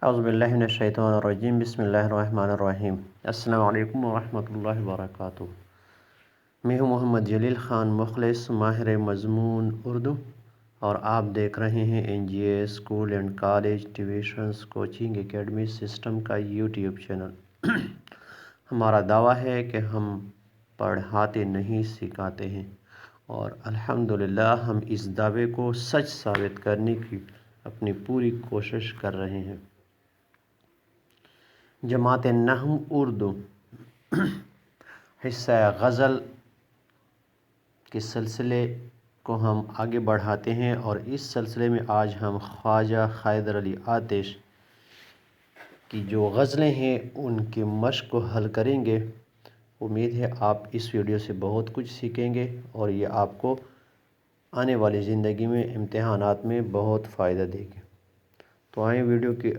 اعوذ باللہ من الشیطان الرجیم، بسم اللہ الرحمن الرحیم۔ السلام علیکم ورحمۃ اللہ وبرکاتہ۔ میں ہوں محمد جلیل خان، مخلص ماہر مضمون اردو، اور آپ دیکھ رہے ہیں NGA school and college tuitions coaching academy system کا یوٹیوب چینل۔ ہمارا دعویٰ ہے کہ ہم پڑھاتے نہیں سکھاتے ہیں، اور الحمدللہ ہم اس دعوے کو سچ ثابت کرنے کی اپنی پوری کوشش کر رہے ہیں۔ جماعت نحو اردو حصہ غزل کے سلسلے کو ہم آگے بڑھاتے ہیں، اور اس سلسلے میں آج ہم خواجہ حیدر علی آتش کی جو غزلیں ہیں ان کے مشق کو حل کریں گے۔ امید ہے آپ اس ویڈیو سے بہت کچھ سیکھیں گے، اور یہ آپ کو آنے والی زندگی میں امتحانات میں بہت فائدہ دے گی۔ تو آئیں ویڈیو کی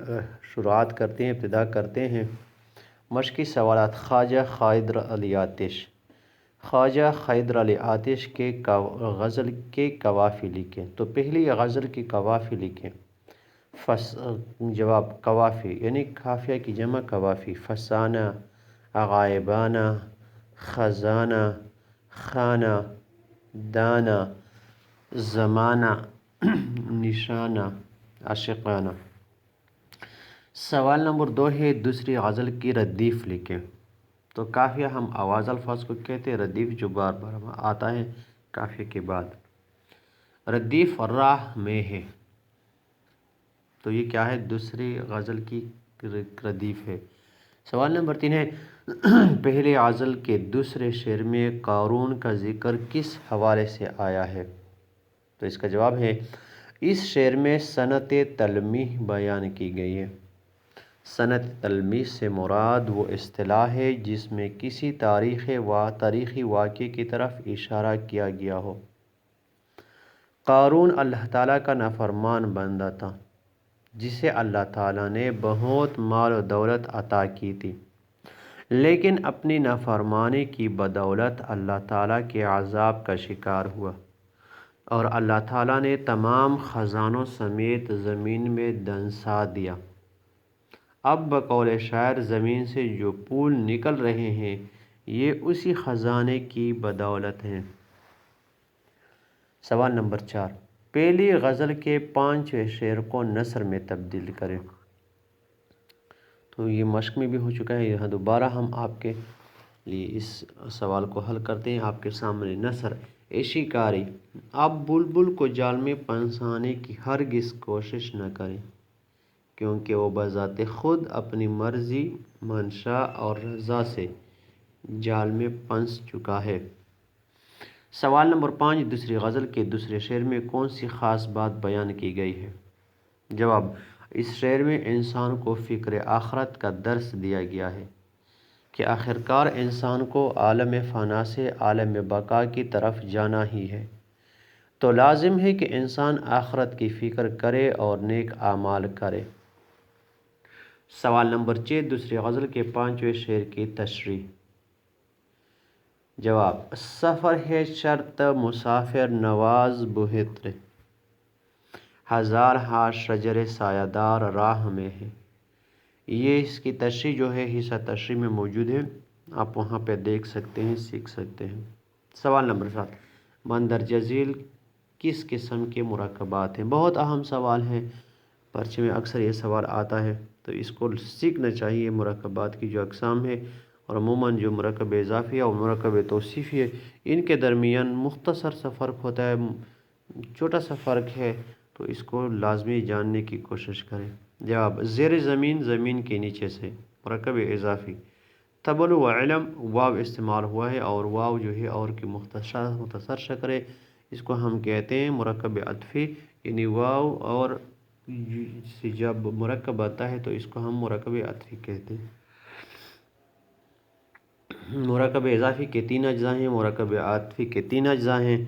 شروعات کرتے ہیں، ابتدا کرتے ہیں۔ مشقی سوالات۔ خواجہ حیدر علی آتش۔ خواجہ حیدر علی آتش کے غزل کے قوافی لکھیں۔ تو پہلی غزل کی قوافی لکھیں۔ جواب: قوافی یعنی قافیہ کی جمع قوافی۔ فسانہ، غائبانہ، خزانہ، خانہ، دانہ، زمانہ، نشانہ، عاشقانہ۔ سوال نمبر 2 ہے، دوسری غزل کی ردیف لکھیں۔ تو قافیہ ہم آواز الفاظ کو کہتے ہیں، ردیف جو بار بار آتا ہے قافیہ کے بعد۔ ردیف راہ میں ہے، تو یہ کیا ہے؟ دوسری غزل کی ردیف ہے۔ سوال نمبر 3 ہے، پہلے غزل کے دوسرے شعر میں قارون کا ذکر کس حوالے سے آیا ہے؟ تو اس کا جواب ہے، اس شعر میں صنعت تلمیح بیان کی گئی ہے۔ صنعت تلمیح سے مراد وہ اصطلاح ہے جس میں کسی تاریخی واقعے کی طرف اشارہ کیا گیا ہو۔ قارون اللہ تعالیٰ کا نافرمان بندہ تھا، جسے اللہ تعالیٰ نے بہت مال و دولت عطا کی تھی، لیکن اپنی نافرمانی کی بدولت اللہ تعالیٰ کے عذاب کا شکار ہوا، اور اللہ تعالیٰ نے تمام خزانوں سمیت زمین میں دھنسا دیا۔ اب بقول شاعر زمین سے جو پھول نکل رہے ہیں یہ اسی خزانے کی بدولت ہیں۔ سوال نمبر 4، پہلی غزل کے 5ویں شعر کو نثر میں تبدیل کریں۔ تو یہ مشق میں بھی ہو چکا ہے، یہاں دوبارہ ہم آپ کے لیے اس سوال کو حل کرتے ہیں۔ آپ کے سامنے نثر: اے شکاری، آپ بلبل کو جال میں پھنسانے کی ہرگز کوشش نہ کریں، کیونکہ وہ بذات خود اپنی مرضی، منشا اور رضا سے جال میں پھنس چکا ہے۔ سوال نمبر 5، دوسری غزل کے دوسرے شعر میں کون سی خاص بات بیان کی گئی ہے؟ جواب: اس شعر میں انسان کو فکر آخرت کا درس دیا گیا ہے کہ آخرکار انسان کو عالم فنا سے عالم بقا کی طرف جانا ہی ہے، تو لازم ہے کہ انسان آخرت کی فکر کرے اور نیک اعمال کرے۔ سوال نمبر 6، دوسری غزل کے 5ویں شعر کی تشریح۔ جواب: سفر ہے شرط مسافر نواز بہتر، ہزار ہا شجر سایہ دار راہ میں ہے۔ یہ اس کی تشریح جو ہے حصہ تشریح میں موجود ہے، آپ وہاں پہ دیکھ سکتے ہیں، سیکھ سکتے ہیں۔ سوال نمبر 7، مندرجہ ذیل کس قسم کے مرکبات ہیں؟ بہت اہم سوال ہے، پرچے میں اکثر یہ سوال آتا ہے، تو اس کو سیکھنا چاہیے۔ مرکبات کی جو اقسام ہے، اور عموماً جو مرکب اضافی اور مرکب توصیفی ہے، ان کے درمیان مختصر سا فرق ہوتا ہے، چھوٹا سا فرق ہے، تو اس کو لازمی جاننے کی کوشش کریں۔ جواب: زیر زمین، زمین کے نیچے سے، مرکب اضافی۔ طبل و علم، واو استعمال ہوا ہے، اور واو جو ہے اور کی مختصر شکل ہے، اس کو ہم کہتے ہیں مرکب عطفی، یعنی واو اور سے جب مرکب بنتا ہے تو اس کو ہم مرکب عطفی کہتے ہیں۔ مرکب اضافی کے 3 اجزاء ہیں، مرکب عطفی کے 3 اجزاء ہیں۔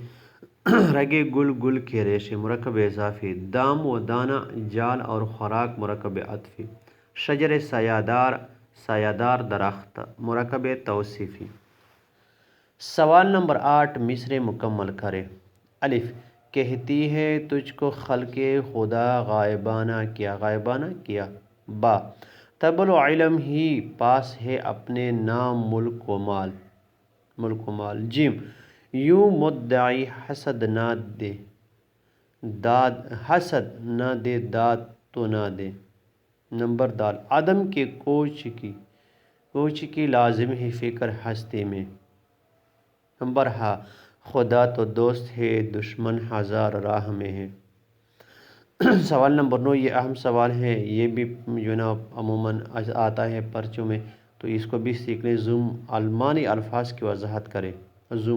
رگے گل، گل کے ریشے، مرکب اضافی۔ دام و دانہ، جال اور خوراک، مرکب عطفی۔ شجر سایہ دار، سایہ دار درخت، مرکب توصیفی۔ سوال نمبر 8، مصرعے مکمل کریں۔ الف، کہتی ہے تجھ کو خلق خدا غائبانہ کیا، غائبانہ کیا، با طبل و علم ہی پاس ہے اپنے نام ملک و مال جیم یوں مدعی حسد نہ دے داد تو نہ دے نمبر دال عدم کے کوچ کی لازم ہے فکر ہستی میں نمبر ہا خدا تو دوست ہے دشمن ہزار راہ میں ہے سوال نمبر 9 یہ اہم سوال ہے، یہ بھی جو نا عموماً آتا ہے پرچوں میں، تو اس کو بھی سیکھ لیں۔ معنی الفاظ کی وضاحت کریں۔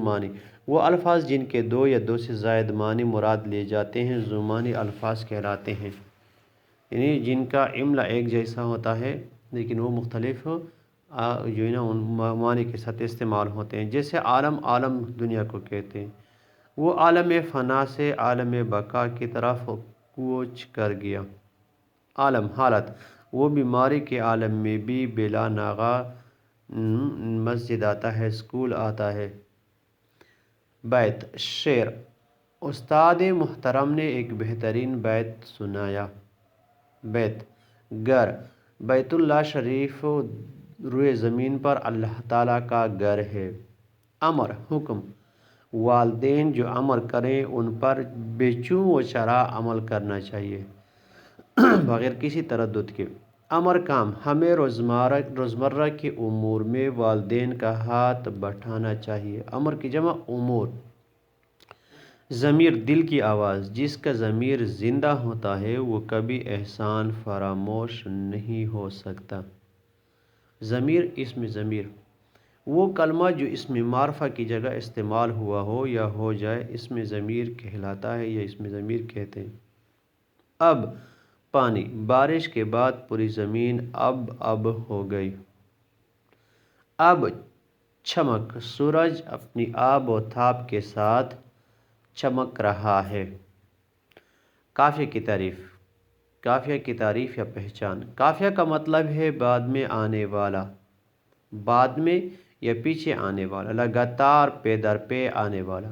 معنی وہ الفاظ جن کے 2 یا 2 سے زائد معنی مراد لیے جاتے ہیں معنی الفاظ کہلاتے ہیں، یعنی جن کا املا ایک جیسا ہوتا ہے لیکن وہ مختلف جو ہے نا ان معنی کے ساتھ استعمال ہوتے ہیں۔ جیسے عالم دنیا کو کہتے ہیں، وہ عالم فنا سے عالم بقا کی طرف کوچ کر گیا۔ عالم حالت وہ بیماری کے عالم میں بھی بلا ناغہ مسجد آتا ہے، اسکول آتا ہے۔ بیت شعر استاد محترم نے ایک بہترین بیت سنایا۔ بیت گھر بیت اللہ شریف روئے زمین پر اللہ تعالیٰ کا گھر ہے۔ امر حکم والدین جو امر کریں ان پر بے چوں و چرا عمل کرنا چاہیے بغیر کسی تردد کے۔ امر کام ہمیں روزمرہ کے امور میں والدین کا ہاتھ بٹھانا چاہیے۔ امر کی جمع امور۔ ضمیر دل کی آواز، جس کا ضمیر زندہ ہوتا ہے وہ کبھی احسان فراموش نہیں ہو سکتا۔ ضمیر اسم ضمیر وہ کلمہ جو اسم معرفہ کی جگہ استعمال ہوا ہو یا ہو جائے اسم ضمیر کہلاتا ہے یا اسم ضمیر کہتے ہیں۔ اب پانی بارش کے بعد پوری زمین اب ہو گئی۔ اب چمک سورج اپنی آب و تاب کے ساتھ چمک رہا ہے۔ قافیہ کی تعریف۔ قافیہ کی تعریف یا پہچان۔ قافیہ کا مطلب ہے بعد میں آنے والا، بعد میں یا پیچھے آنے والا، لگاتار پے در پے آنے والا۔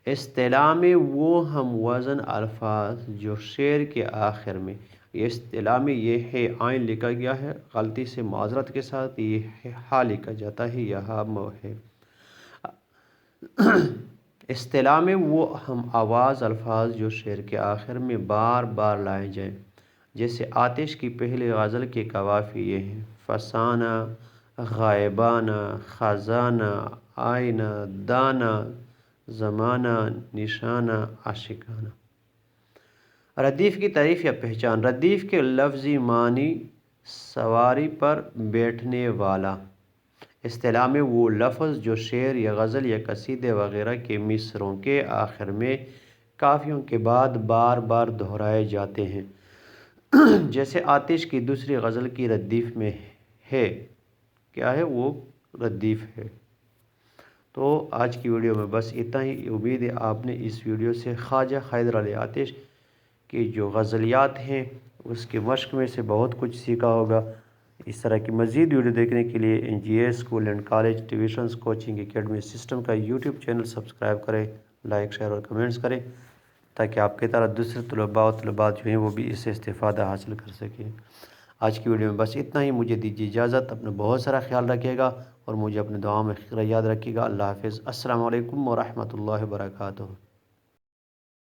اصطلاح میں وہ ہم وزن الفاظ جو شعر کے آخر میں، یہ اصطلاح میں یہ ہے عین لکھا گیا ہے، غلطی سے معذرت کے ساتھ یہ ہا لکھا جاتا ہے، یہاں ہے۔ اصطلاح میں وہ ہم آواز الفاظ جو شعر کے آخر میں بار بار لائے جائیں، جیسے آتش کی پہلی غزل کے قوافی یہ ہیں: فسانہ، غائبانہ، خزانہ، آئینہ، دانہ، زمانہ، نشانہ، عاشقانہ۔ ردیف کی تعریف یا پہچان۔ ردیف کے لفظی معنی سواری پر بیٹھنے والا۔ اصطلاح میں وہ لفظ جو شعر یا غزل یا قصیدے وغیرہ کے مصرعوں کے آخر میں قافیوں کے بعد بار بار دہرائے جاتے ہیں، جیسے آتش کی دوسری غزل کی ردیف میں ہے۔ کیا ہے وہ؟ ردیف ہے۔ تو آج کی ویڈیو میں بس اتنا ہی۔ امید ہے آپ نے اس ویڈیو سے خواجہ حیدر علی آتش کی جو غزلیات ہیں اس کے مشق میں سے بہت کچھ سیکھا ہوگا۔ اس طرح کی مزید ویڈیو دیکھنے کے لیے NGA school and college tuitions coaching academy system کا یوٹیوب چینل سبسکرائب کریں، لائک شیئر اور کمنٹس کریں تاکہ آپ کی طرح دوسرے طلباء و طلبات جو ہیں وہ بھی اس سے استفادہ حاصل کر سکیں۔ آج کی ویڈیو میں بس اتنا ہی۔ مجھے دیجیے اجازت۔ اپنا بہت سارا خیال رکھیے گا اور مجھے اپنے دعاؤں میں یاد رکھیے گا۔ اللہ حافظ۔ السلام علیکم ورحمۃ اللہ وبرکاتہ۔